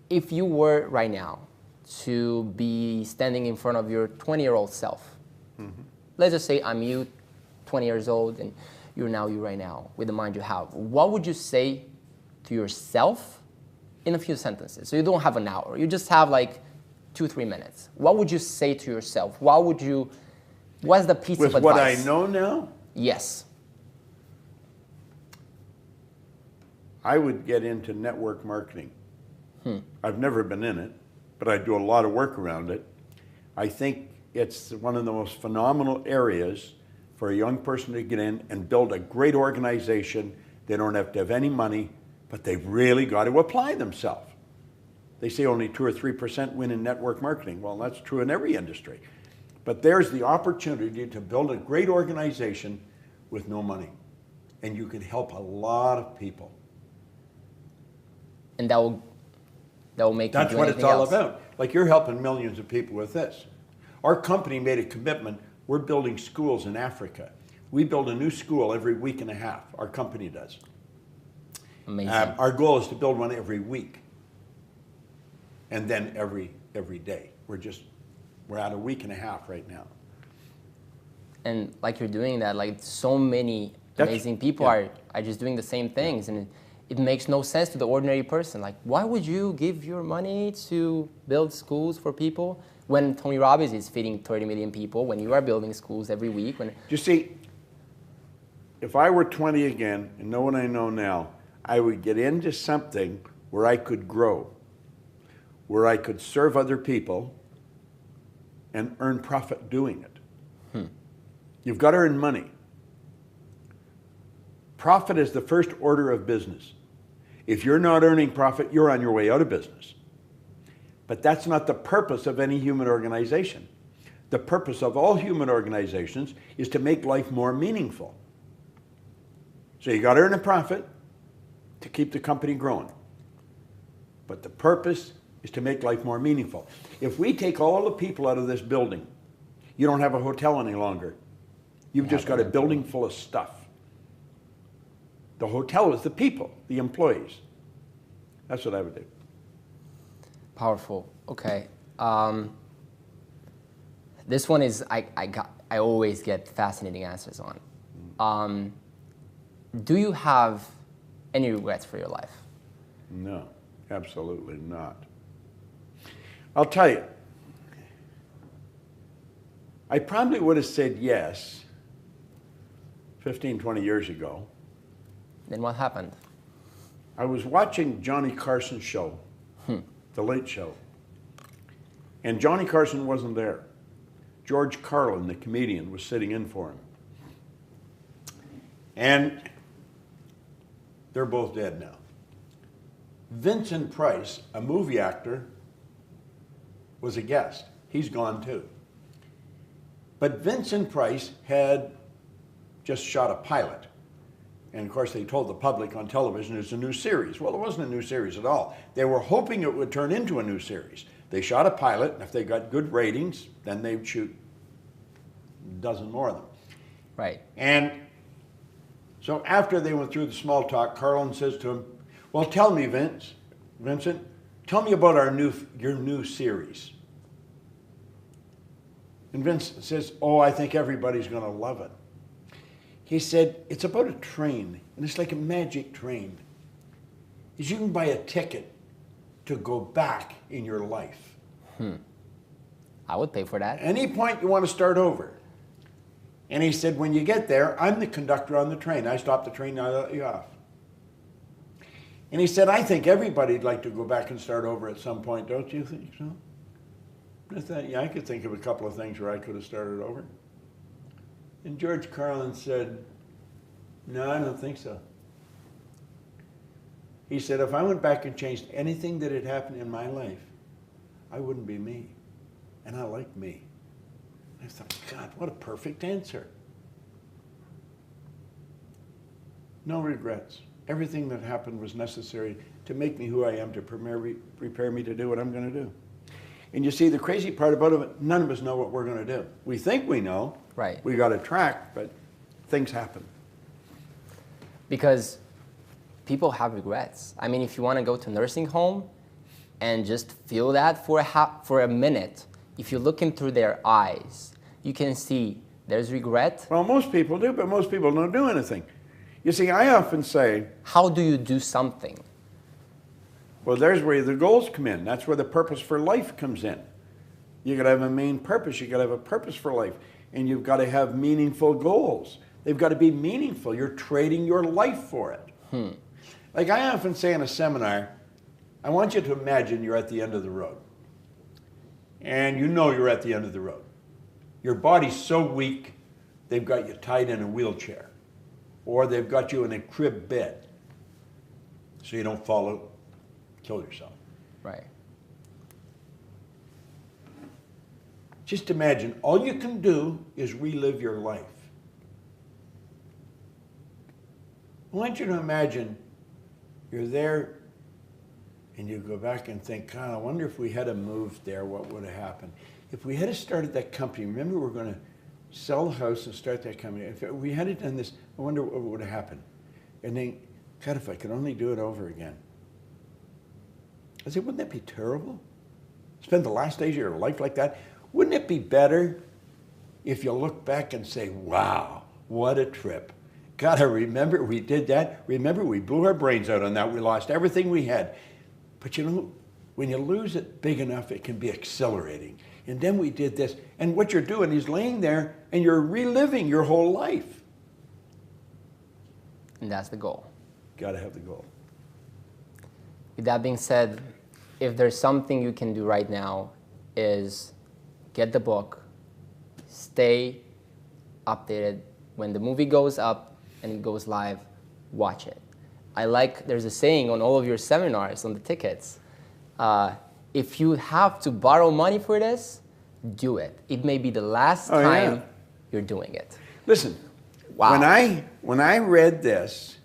if you were right now to be standing in front of your 20-year-old self, let's just say I'm you, 20 years old, and you're now you right now, with the mind you have, what would you say to yourself in a few sentences? So you don't have an hour, you just have like 2-3 minutes. What would you say to yourself? What's the piece of advice? With what I know now? Yes. I would get into network marketing. I've never been in it, but I do a lot of work around it. I think it's one of the most phenomenal areas for a young person to get in and build a great organization. They don't have to have any money, but they've really got to apply themselves. They say only 2 or 3% win in network marketing. Well, that's true in every industry. But there's the opportunity to build a great organization with no money. And you can help a lot of people. And that will make you do anything else. That's what it's all about. Like you're helping millions of people with this. Our company made a commitment. We're building schools in Africa. We build a new school every week and a half. Our company does. Amazing. Our goal is to build one every week. And then every day. We're at a week and a half right now. And like you're doing that, like so many amazing people are just doing the same things. And it makes no sense to the ordinary person. Like, why would you give your money to build schools for people when Tony Robbins is feeding 30 million people, when you are building schools every week? You see, if I were 20 again and know what I know now, I would get into something where I could grow, where I could serve other people and earn profit doing it. You've got to earn money. Profit is the first order of business. If you're not earning profit, you're on your way out of business. But that's not the purpose of any human organization. The purpose of all human organizations is to make life more meaningful. So you got to earn a profit to keep the company growing. But the purpose is to make life more meaningful. If we take all the people out of this building, you don't have a hotel any longer. You've just got a building full of stuff. The hotel is the people, the employees. That's what I would do. Powerful. Okay. This one is I always get fascinating answers on. Do you have any regrets for your life? No, absolutely not. I'll tell you, I probably would have said yes 15, 20 years ago. Then what happened? I was watching Johnny Carson's show, The Late Show, and Johnny Carson wasn't there. George Carlin, the comedian, was sitting in for him. And they're both dead now. Vincent Price, a movie actor, was a guest. He's gone too. But Vincent Price had just shot a pilot. And of course they told the public on television it's a new series. Well, it wasn't a new series at all. They were hoping it would turn into a new series. They shot a pilot, and if they got good ratings, then they'd shoot a dozen more of them. Right. And so after they went through the small talk, Carlin says to him, well, tell me, Vincent, tell me about your new series. And Vincent says, oh, I think everybody's going to love it. He said, it's about a train, and it's like a magic train. You can buy a ticket to go back in your life. I would pay for that. Any point you want to start over. And he said, when you get there, I'm the conductor on the train. I stop the train, I let you off. And he said, I think everybody'd like to go back and start over at some point, don't you think so? I thought, yeah, I could think of a couple of things where I could have started over. And George Carlin said, no, I don't think so. He said, if I went back and changed anything that had happened in my life, I wouldn't be me. And I like me. I thought, God, what a perfect answer. No regrets. Everything that happened was necessary to make me who I am, to prepare me to do what I'm going to do. And you see, the crazy part about it, none of us know what we're going to do. We think we know. Right. We got a track, but things happen. Because people have regrets. I mean, if you want to go to nursing home, and just feel that for a minute. If you look into their eyes, you can see there's regret. Well, most people do, but most people don't do anything. You see, I often say, how do you do something? well, there's where the goals come in. That's where the purpose for life comes in. You got to have a main purpose. You got to have a purpose for life. And you've got to have meaningful goals. They've got to be meaningful. You're trading your life for it. Like I often say in a seminar, I want you to imagine you're at the end of the road. And you know you're at the end of the road. Your body's so weak, they've got you tied in a wheelchair. Or they've got you in a crib bed so you don't fall out, kill yourself. Right. Just imagine, all you can do is relive your life. I want you to imagine you're there and you go back and think, God, I wonder if we had moved there, what would have happened? If we had started that company, remember we're going to sell the house and start that company. If we had done this, I wonder what would have happened. And then, God, if I could only do it over again. I said, wouldn't that be terrible? Spend the last days of your life like that? Wouldn't it be better if you look back and say, wow, what a trip. God, I remember we did that. Remember we blew our brains out on that. We lost everything we had. But you know, when you lose it big enough, it can be exhilarating. And then we did this. And what you're doing is laying there and you're reliving your whole life. And that's the goal. Got to have the goal. With that being said, if there's something you can do right now is get the book, stay updated. When the movie goes up and it goes live, watch it. There's a saying on all of your seminars, on the tickets, if you have to borrow money for this, do it. It may be the last time you're doing it. Listen, wow. when I read this,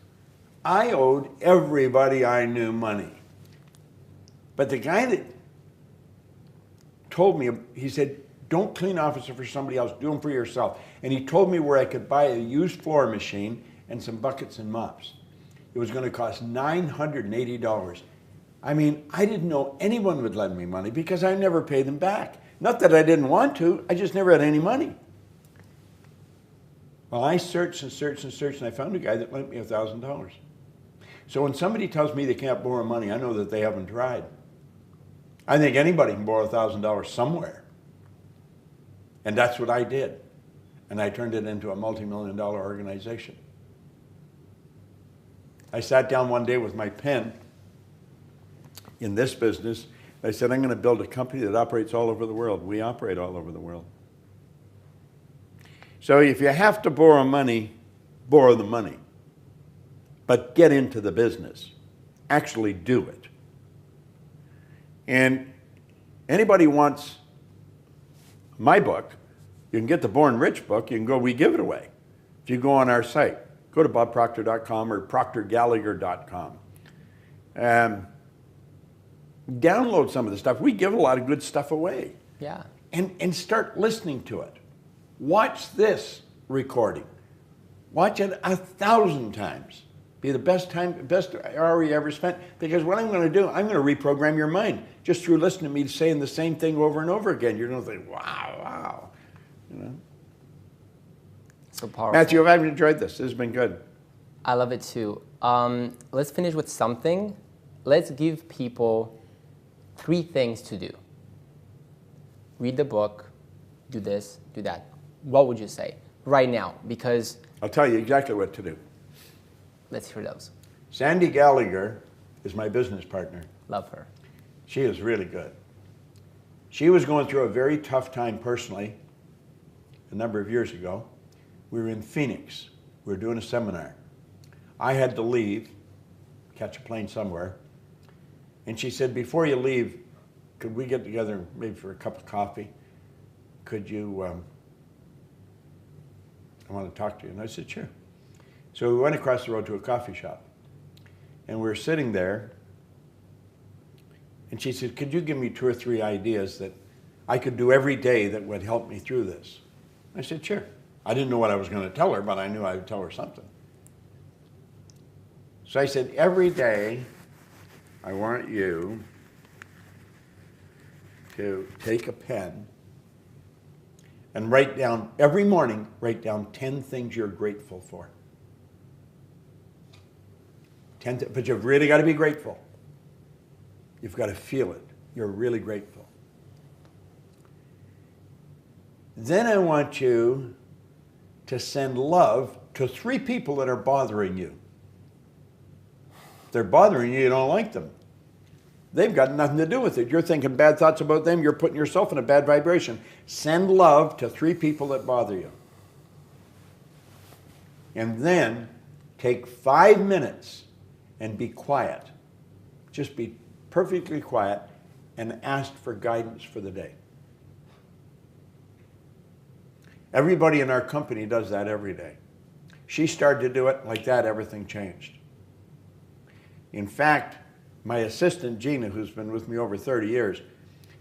I owed everybody I knew money. But the guy that told me, he said, don't clean officer for somebody else, do them for yourself. And he told me where I could buy a used floor machine and some buckets and mops. It was going to cost $980. I mean, I didn't know anyone would lend me money because I never paid them back. Not that I didn't want to, I just never had any money. Well, I searched and searched and searched, and I found a guy that lent me $1,000. So when somebody tells me they can't borrow money, I know that they haven't tried. I think anybody can borrow $1,000 somewhere. And that's what I did. And I turned it into a multi-million-dollar organization. I sat down one day with my pen in this business. I said, I'm going to build a company that operates all over the world. We operate all over the world. So if you have to borrow money, borrow the money. But get into the business. Actually do it. And anybody wants my book, you can get the Born Rich book, you can go, we give it away. If you go on our site, go to bobproctor.com or proctorgallagher.com. Download some of the stuff. We give a lot of good stuff away. Yeah. And start listening to it. Watch this recording. Watch it 1,000 times. Be the best hour you ever spent. Because what I'm going to do, I'm going to reprogram your mind just through listening to me saying the same thing over and over again. You're going to think, wow, wow. You know? So powerful. Matthew, I've enjoyed this. This has been good. I love it too. Let's finish with something. Let's give people 3 things to do. Read the book, do this, do that. What would you say right now? Because I'll tell you exactly what to do. Let's hear those. Sandy Gallagher is my business partner. Love her. She is really good. She was going through a very tough time personally a number of years ago. We were in Phoenix. We were doing a seminar. I had to leave, catch a plane somewhere. And she said, before you leave, could we get together maybe for a cup of coffee? Could you, I want to talk to you. And I said, sure. So we went across the road to a coffee shop. And we were sitting there. And she said, could you give me 2 or 3 ideas that I could do every day that would help me through this? I said, sure. I didn't know what I was going to tell her, but I knew I would tell her something. So I said, every day, I want you to take a pen and write down, every morning, write down 10 things you're grateful for. But you've really got to be grateful. You've got to feel it. You're really grateful. Then I want you to send love to 3 people that are bothering you. If they're bothering you, you don't like them. They've got nothing to do with it. You're thinking bad thoughts about them. You're putting yourself in a bad vibration. Send love to 3 people that bother you. And then take 5 minutes and be quiet. Just be perfectly quiet and ask for guidance for the day. Everybody in our company does that every day. She started to do it like that, everything changed. In fact, my assistant, Gina, who's been with me over 30 years,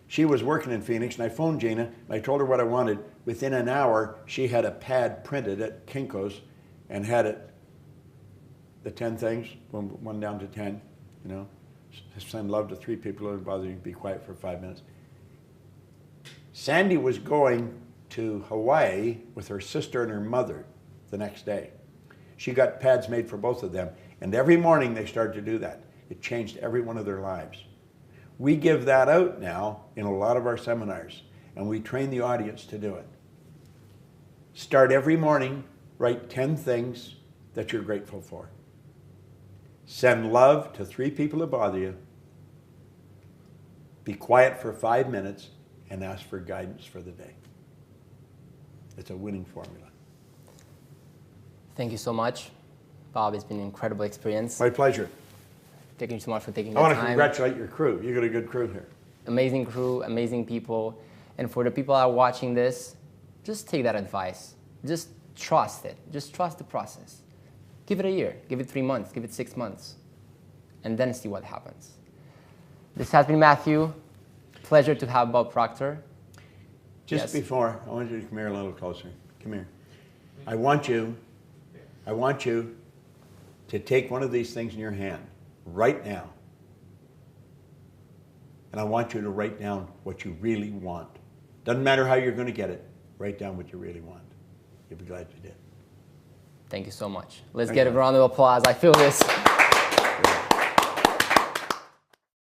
she was working in Phoenix, and I phoned Gina, and I told her what I wanted. Within an hour, she had a pad printed at Kinko's and had it, the 10 things, 1 down to 10, you know. Send love to 3 people who bother you, be quiet for 5 minutes. Sandy was going to Hawaii with her sister and her mother the next day. She got pads made for both of them, and every morning they started to do that. It changed every one of their lives. We give that out now in a lot of our seminars, and we train the audience to do it. Start every morning, write 10 things that you're grateful for. Send love to 3 people that bother you. Be quiet for 5 minutes and ask for guidance for the day. It's a winning formula. Thank you so much, Bob. It's been an incredible experience. My pleasure. Thank you so much for taking I the want time. to congratulate your crew. You got a good crew here. Amazing crew, amazing people. And for the people that are watching this, just take that advice. Just trust it. Just trust the process. Give it a year. Give it 3 months. Give it 6 months. And then see what happens. This has been Matthew. Pleasure to have Bob Proctor. Just before, I want you to come here a little closer. Come here. I want you to take one of these things in your hand right now. And I want you to write down what you really want. Doesn't matter how you're going to get it. Write down what you really want. You'll be glad you did. Thank you so much. Let's get a round of applause. I feel this.